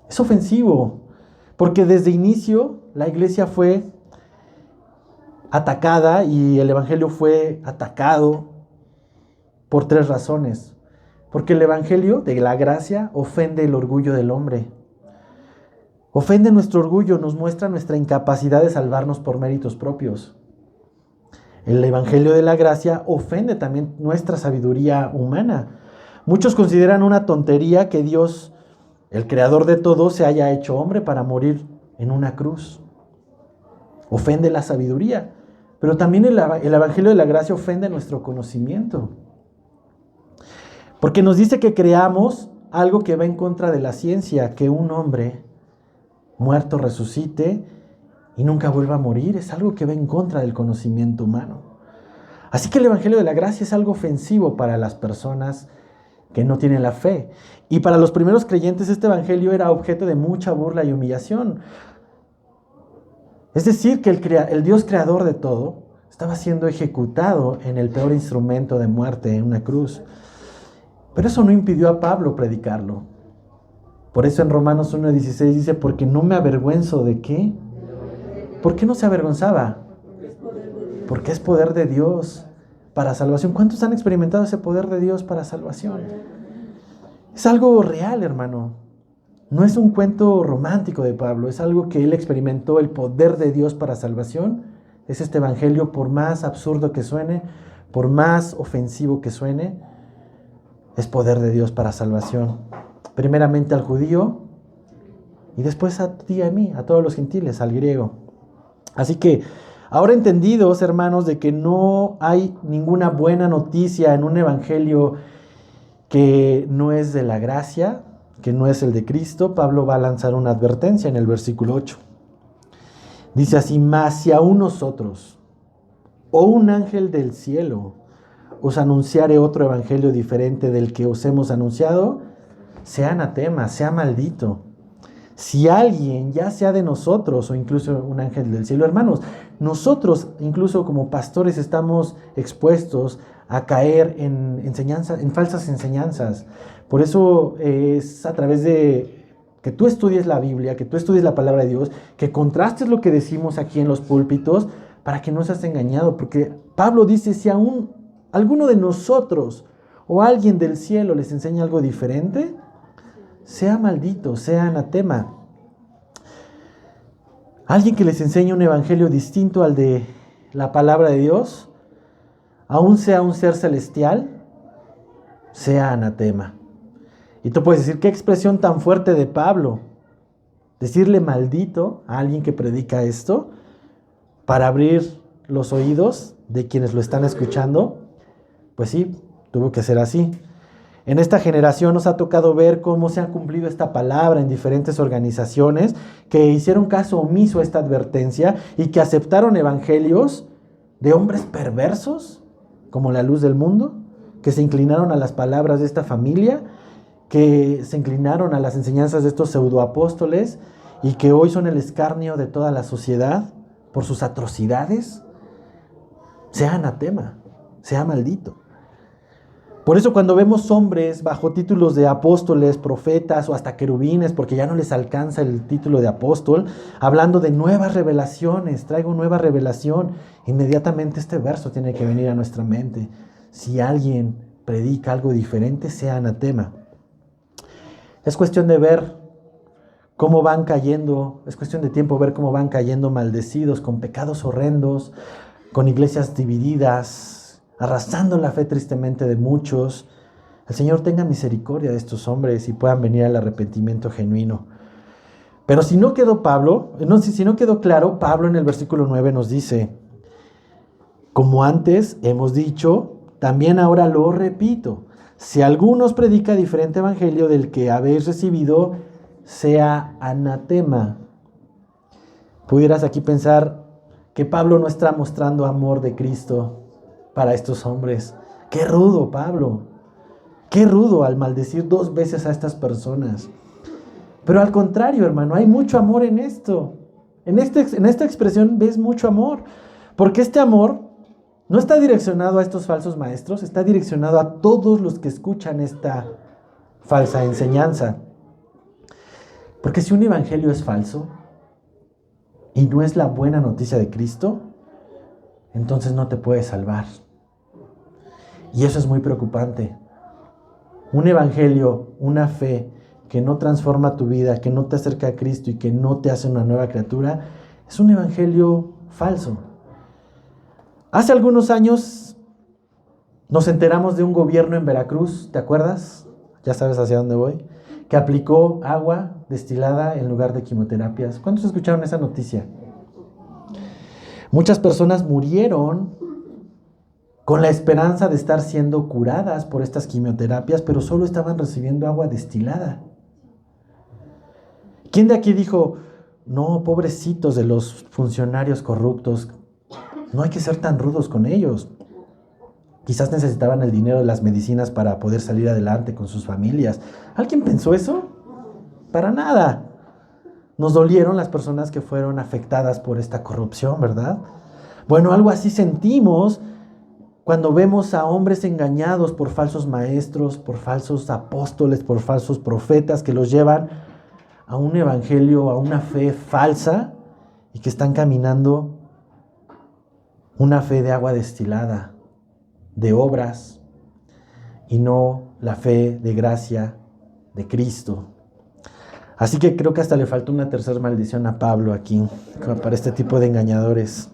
Es ofensivo, porque desde inicio la iglesia fue atacada y el evangelio fue atacado por 3 razones. Porque el evangelio de la gracia ofende el orgullo del hombre. Ofende nuestro orgullo, nos muestra nuestra incapacidad de salvarnos por méritos propios. El evangelio de la gracia ofende también nuestra sabiduría humana. Muchos consideran una tontería que Dios, el creador de todo, se haya hecho hombre para morir en una cruz. Ofende la sabiduría. Pero también el evangelio de la gracia ofende nuestro conocimiento. Porque nos dice que creamos algo que va en contra de la ciencia, que un hombre muerto resucite y nunca vuelva a morir. Es algo que va en contra del conocimiento humano. Así que el evangelio de la gracia es algo ofensivo para las personas que no tienen la fe. Y para los primeros creyentes este evangelio era objeto de mucha burla y humillación. Es decir, que el Dios creador de todo estaba siendo ejecutado en el peor instrumento de muerte, en una cruz. Pero eso no impidió a Pablo predicarlo. Por eso en Romanos 1:16 dice, porque no me avergüenzo de qué. ¿Por qué no se avergonzaba? Porque es poder de Dios para salvación. ¿Cuántos han experimentado ese poder de Dios para salvación? Es algo real, hermano. No es un cuento romántico de Pablo, es algo que él experimentó, el poder de Dios para salvación. Es este evangelio, por más absurdo que suene, por más ofensivo que suene, es poder de Dios para salvación. Primeramente al judío y después a ti y a mí, a todos los gentiles, al griego. Así que ahora entendidos, hermanos, de que no hay ninguna buena noticia en un evangelio que no es de la gracia, que no es el de Cristo, Pablo va a lanzar una advertencia en el versículo 8. Dice así, mas si aún nosotros, o un ángel del cielo, os anunciare otro evangelio diferente del que os hemos anunciado, sea anatema, sea maldito. Si alguien, ya sea de nosotros o incluso un ángel del cielo, hermanos, nosotros incluso como pastores estamos expuestos a caer en falsas enseñanzas. Por eso es a través de que tú estudies la Biblia, que tú estudies la palabra de Dios, que contrastes lo que decimos aquí en los púlpitos para que no seas engañado. Porque Pablo dice, si aún alguno de nosotros o alguien del cielo les enseña algo diferente, sea maldito, sea anatema. Alguien que les enseñe un evangelio distinto al de la palabra de Dios, aún sea un ser celestial, sea anatema. Y tú puedes decir, qué expresión tan fuerte de Pablo, decirle maldito a alguien que predica esto, para abrir los oídos de quienes lo están escuchando. Pues sí, tuvo que ser así. En esta generación nos ha tocado ver cómo se ha cumplido esta palabra en diferentes organizaciones que hicieron caso omiso a esta advertencia y que aceptaron evangelios de hombres perversos, como la luz del mundo, que se inclinaron a las palabras de esta familia, que se inclinaron a las enseñanzas de estos pseudoapóstoles y que hoy son el escarnio de toda la sociedad por sus atrocidades. Sea anatema, sea maldito. Por eso cuando vemos hombres bajo títulos de apóstoles, profetas o hasta querubines, porque ya no les alcanza el título de apóstol, hablando de nuevas revelaciones, traigo nueva revelación, inmediatamente este verso tiene que venir a nuestra mente. Si alguien predica algo diferente, sea anatema. Es cuestión de ver cómo van cayendo, es cuestión de tiempo ver cómo van cayendo maldecidos, con pecados horrendos, con iglesias divididas, arrasando la fe tristemente de muchos. El Señor tenga misericordia de estos hombres y puedan venir al arrepentimiento genuino. Pero si no quedó claro, Pablo en el versículo 9 nos dice, como antes hemos dicho, también ahora lo repito, si alguno os predica diferente evangelio del que habéis recibido, sea anatema. Pudieras aquí pensar que Pablo no está mostrando amor de Cristo para estos hombres. Qué rudo, Pablo. Qué rudo al maldecir 2 veces a estas personas. Pero al contrario, hermano, hay mucho amor en esto. En esta expresión ves mucho amor. Porque este amor no está direccionado a estos falsos maestros, está direccionado a todos los que escuchan esta falsa enseñanza. Porque si un evangelio es falso y no es la buena noticia de Cristo, entonces no te puede salvar. Y eso es muy preocupante. Un evangelio, una fe que no transforma tu vida, que no te acerca a Cristo y que no te hace una nueva criatura, es un evangelio falso. Hace algunos años nos enteramos de un gobierno en Veracruz, ¿te acuerdas? Ya sabes hacia dónde voy. Que aplicó agua destilada en lugar de quimioterapias. ¿Cuántos escucharon esa noticia? Muchas personas murieron con la esperanza de estar siendo curadas por estas quimioterapias, pero solo estaban recibiendo agua destilada. ¿Quién de aquí dijo, no, pobrecitos de los funcionarios corruptos, no hay que ser tan rudos con ellos? Quizás necesitaban el dinero de las medicinas para poder salir adelante con sus familias. ¿Alguien pensó eso? Para nada. Nos dolieron las personas que fueron afectadas por esta corrupción, ¿verdad? Bueno, algo así sentimos cuando vemos a hombres engañados por falsos maestros, por falsos apóstoles, por falsos profetas que los llevan a un evangelio, a una fe falsa y que están caminando una fe de agua destilada, de obras y no la fe de gracia de Cristo. Así que creo que hasta le faltó una tercera maldición a Pablo aquí para este tipo de engañadores.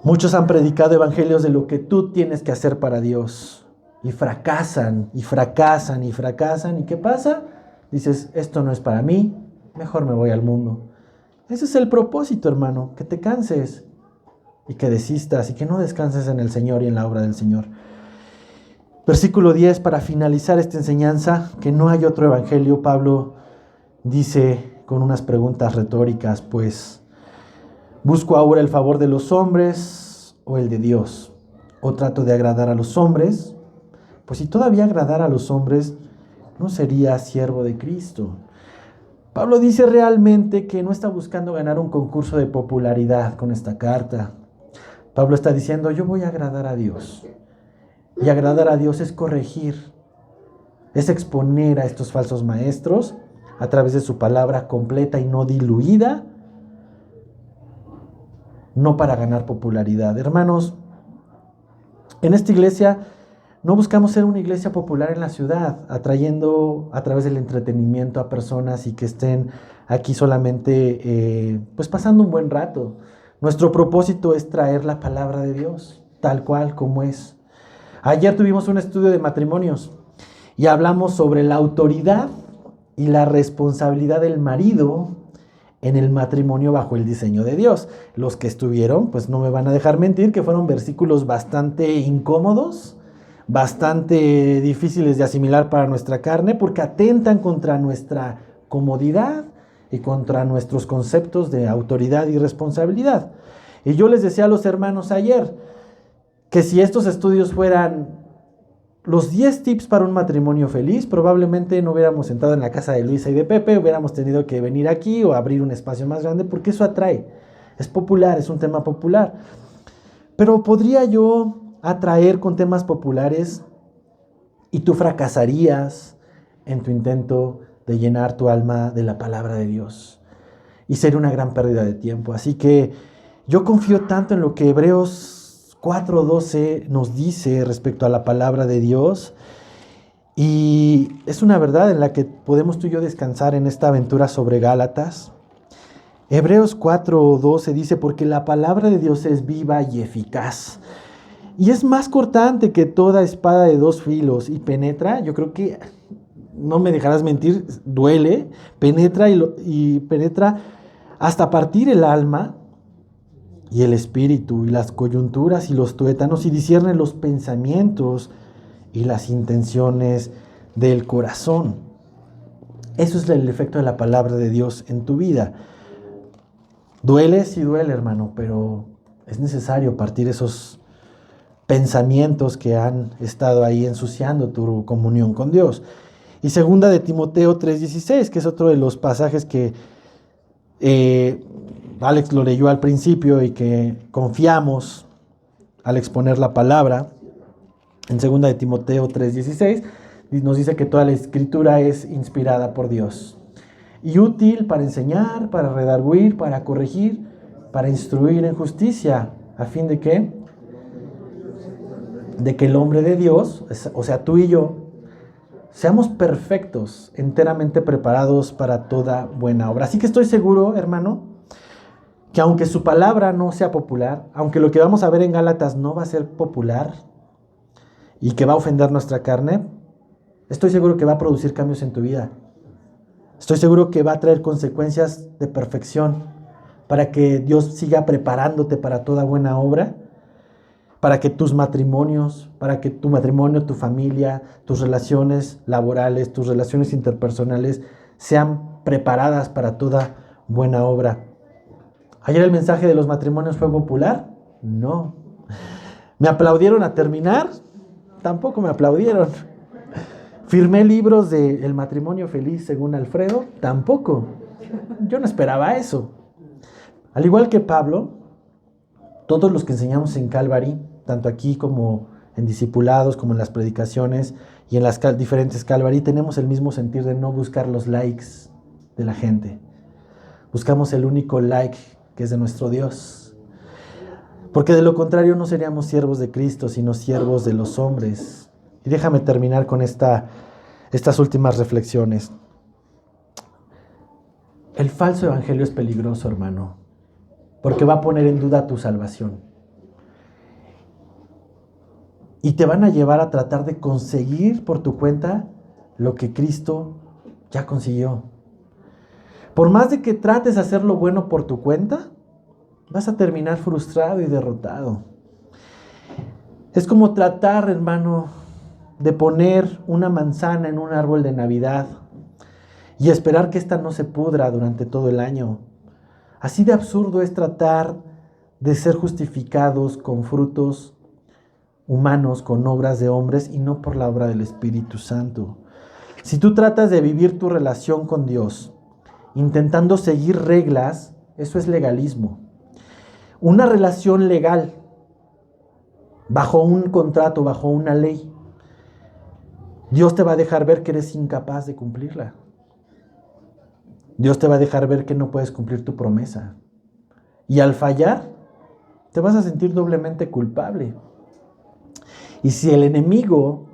Muchos han predicado evangelios de lo que tú tienes que hacer para Dios y fracasan, y fracasan, y fracasan. ¿Y qué pasa? Dices, esto no es para mí, mejor me voy al mundo. Ese es el propósito, hermano, que te canses y que desistas y que no descanses en el Señor y en la obra del Señor. Versículo 10, para finalizar esta enseñanza, que no hay otro evangelio, Pablo dice con unas preguntas retóricas, pues, ¿busco ahora el favor de los hombres o el de Dios? ¿O trato de agradar a los hombres? Pues si todavía agradar a los hombres, no sería siervo de Cristo. Pablo dice realmente que no está buscando ganar un concurso de popularidad con esta carta. Pablo está diciendo, yo voy a agradar a Dios. Y agradar a Dios es corregir, es exponer a estos falsos maestros a través de su palabra completa y no diluida, no para ganar popularidad. Hermanos, en esta iglesia no buscamos ser una iglesia popular en la ciudad, atrayendo a través del entretenimiento a personas y que estén aquí solamente pues pasando un buen rato. Nuestro propósito es traer la palabra de Dios, tal cual como es. Ayer tuvimos un estudio de matrimonios y hablamos sobre la autoridad y la responsabilidad del marido en el matrimonio bajo el diseño de Dios. Los que estuvieron, pues no me van a dejar mentir, que fueron versículos bastante incómodos, bastante difíciles de asimilar para nuestra carne, porque atentan contra nuestra comodidad y contra nuestros conceptos de autoridad y responsabilidad. Y yo les decía a los hermanos ayer, que si estos estudios fueran los 10 tips para un matrimonio feliz, probablemente no hubiéramos sentado en la casa de Luisa y de Pepe, hubiéramos tenido que venir aquí o abrir un espacio más grande, porque eso atrae. Es popular, es un tema popular. Pero podría yo atraer con temas populares y tú fracasarías en tu intento de llenar tu alma de la palabra de Dios. Y sería una gran pérdida de tiempo. Así que yo confío tanto en lo que Hebreos 4:12 nos dice respecto a la palabra de Dios, y es una verdad en la que podemos tú y yo descansar en esta aventura sobre Gálatas. Hebreos 4:12 dice, porque la palabra de Dios es viva y eficaz, y es más cortante que toda espada de 2 filos, y penetra, yo creo que, no me dejarás mentir, duele, penetra y penetra hasta partir el alma, y el espíritu, y las coyunturas, y los tuétanos, y discierne los pensamientos y las intenciones del corazón. Eso es el efecto de la palabra de Dios en tu vida. Duele, sí duele, hermano, pero es necesario partir esos pensamientos que han estado ahí ensuciando tu comunión con Dios. Y segunda de Timoteo 3:16, que es otro de los pasajes que Alex lo leyó al principio y que confiamos al exponer la palabra. En 2 de Timoteo 3:16 nos dice que toda la escritura es inspirada por Dios y útil para enseñar, para redarguir, para corregir, para instruir en justicia, a fin de que el hombre de Dios, o sea, tú y yo, seamos perfectos, enteramente preparados para toda buena obra. Así que estoy seguro, hermano, que aunque su palabra no sea popular, aunque lo que vamos a ver en Gálatas no va a ser popular y que va a ofender nuestra carne, estoy seguro que va a producir cambios en tu vida. Estoy seguro que va a traer consecuencias de perfección para que Dios siga preparándote para toda buena obra, para que tus matrimonios, para que tu matrimonio, tu familia, tus relaciones laborales, tus relaciones interpersonales sean preparadas para toda buena obra. ¿Ayer el mensaje de los matrimonios fue popular? No. ¿Me aplaudieron a terminar? Tampoco me aplaudieron. ¿Firmé libros de El matrimonio feliz según Alfredo? Tampoco. Yo no esperaba eso. Al igual que Pablo, todos los que enseñamos en Calvary, tanto aquí como en discipulados, como en las predicaciones y en las diferentes Calvary, tenemos el mismo sentir de no buscar los likes de la gente. Buscamos el único like que es de nuestro Dios. Porque de lo contrario no seríamos siervos de Cristo, sino siervos de los hombres. Y déjame terminar con estas últimas reflexiones. El falso evangelio es peligroso, hermano, porque va a poner en duda tu salvación. Y te van a llevar a tratar de conseguir por tu cuenta lo que Cristo ya consiguió. Por más de que trates de hacer lo bueno por tu cuenta, vas a terminar frustrado y derrotado. Es como tratar, hermano, de poner una manzana en un árbol de Navidad y esperar que ésta no se pudra durante todo el año. Así de absurdo es tratar de ser justificados con frutos humanos, con obras de hombres y no por la obra del Espíritu Santo. Si tú tratas de vivir tu relación con Dios intentando seguir reglas, eso es legalismo. Una relación legal, bajo un contrato, bajo una ley, Dios te va a dejar ver que eres incapaz de cumplirla. Dios te va a dejar ver que no puedes cumplir tu promesa. Y al fallar, te vas a sentir doblemente culpable. Y si el enemigo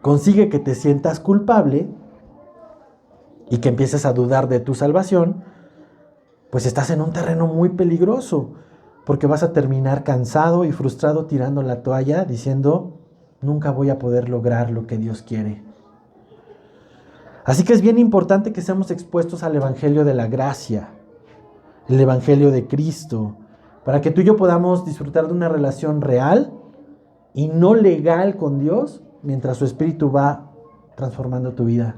consigue que te sientas culpable y que empieces a dudar de tu salvación, pues estás en un terreno muy peligroso, porque vas a terminar cansado y frustrado tirando la toalla diciendo, nunca voy a poder lograr lo que Dios quiere. Así que es bien importante que seamos expuestos al evangelio de la gracia, el evangelio de Cristo, para que tú y yo podamos disfrutar de una relación real y no legal con Dios, mientras su Espíritu va transformando tu vida.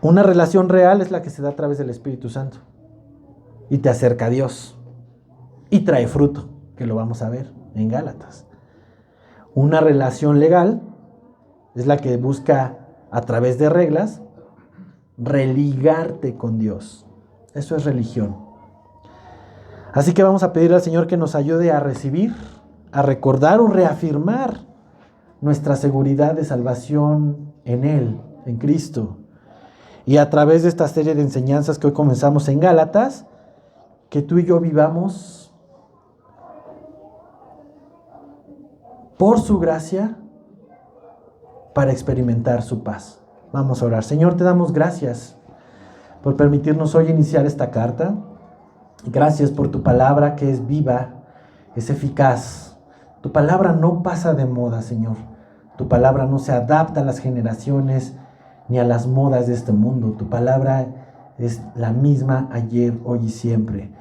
Una relación real es la que se da a través del Espíritu Santo y te acerca a Dios y trae fruto, que lo vamos a ver en Gálatas. Una relación legal es la que busca a través de reglas religarte con Dios. Eso es religión. Así que vamos a pedir al Señor que nos ayude a recibir, a recordar o reafirmar nuestra seguridad de salvación en Él, en Cristo. Y a través de esta serie de enseñanzas que hoy comenzamos en Gálatas, que tú y yo vivamos por su gracia para experimentar su paz. Vamos a orar. Señor, te damos gracias por permitirnos hoy iniciar esta carta. Gracias por tu palabra que es viva, es eficaz. Tu palabra no pasa de moda, Señor. Tu palabra no se adapta a las generaciones ni a las modas de este mundo. Tu palabra es la misma ayer, hoy y siempre.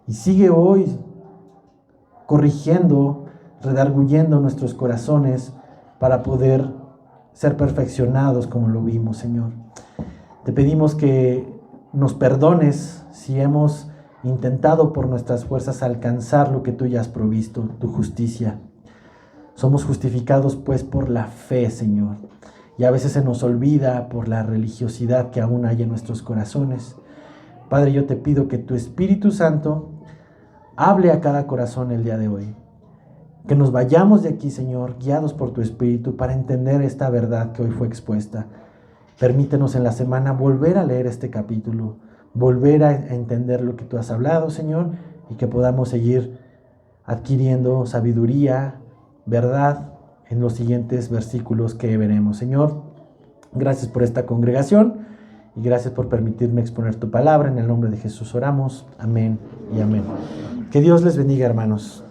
Y sigue hoy corrigiendo, redarguyendo nuestros corazones para poder ser perfeccionados como lo vimos, Señor. Te pedimos que nos perdones si hemos intentado por nuestras fuerzas alcanzar lo que tú ya has provisto, tu justicia. Somos justificados pues por la fe, Señor. Y a veces se nos olvida por la religiosidad que aún hay en nuestros corazones. Padre, yo te pido que tu Espíritu Santo hable a cada corazón el día de hoy. Que nos vayamos de aquí, Señor, guiados por tu Espíritu para entender esta verdad que hoy fue expuesta. Permítenos en la semana volver a leer este capítulo, volver a entender lo que tú has hablado, Señor, y que podamos seguir adquiriendo sabiduría, verdad, en los siguientes versículos que veremos. Señor, gracias por esta congregación y gracias por permitirme exponer tu palabra. En el nombre de Jesús oramos. Amén y amén. Que Dios les bendiga, hermanos.